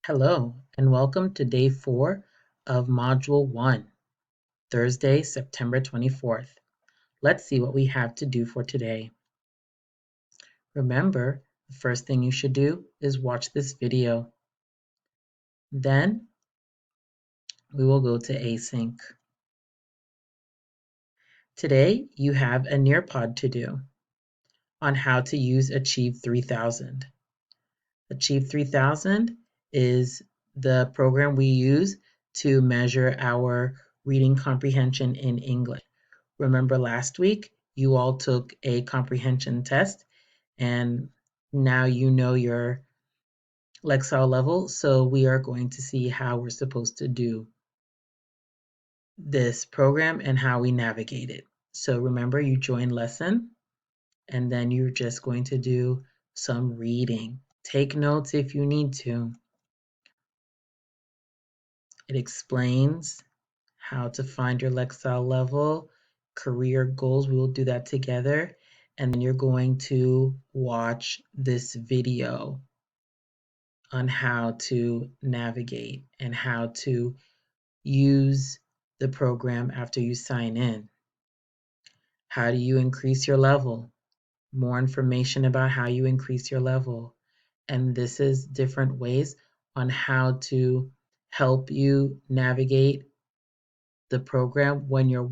Hello, and welcome to day 4 of Module 1, Thursday, September 24th. Let's see what we have to do for today. Remember, the first thing you should do is watch this video. Then we will go to async. Today, you have a Nearpod to do on how to use Achieve 3000. Achieve 3000 is the program we use to measure our reading comprehension in English. Remember last week, you all took a comprehension test and now you know your Lexile level, so we are going to see how we're supposed to do this program and how we navigate it. So remember, you join lesson and then you're just going to do some reading. Take notes if you need to. It explains how to find your Lexile level, career goals. We will do that together. And then you're going to watch this video on how to navigate and how to use the program after you sign in. How do you increase your level? More information about how you increase your level. And this is different ways on how to help you navigate the program when you're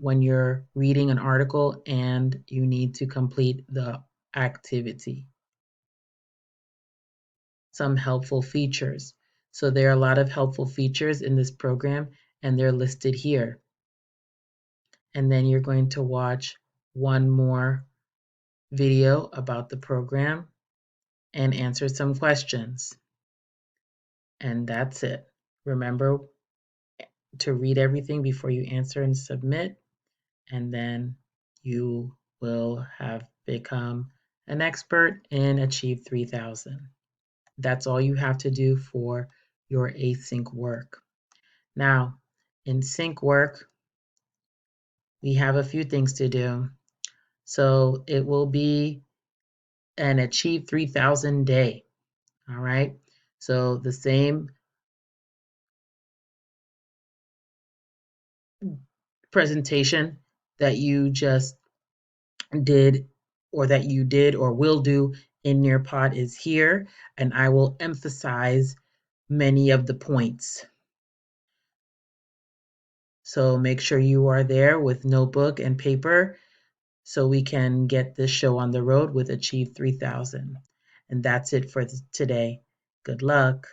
when you're reading an article and you need to complete the activity. Some helpful features. So there are a lot of helpful features in this program and they're listed here. And then you're going to watch one more video about the program and answer some questions. And that's it. Remember to read everything before you answer and submit, and then you will have become an expert in Achieve 3000. That's all you have to do for your async work. Now, in sync work, we have a few things to do. So it will be an Achieve 3000 day. All right. So the same presentation that you just did or will do in Nearpod is here, and I will emphasize many of the points. So make sure you are there with notebook and paper so we can get this show on the road with Achieve 3000. And that's it for today. Good luck.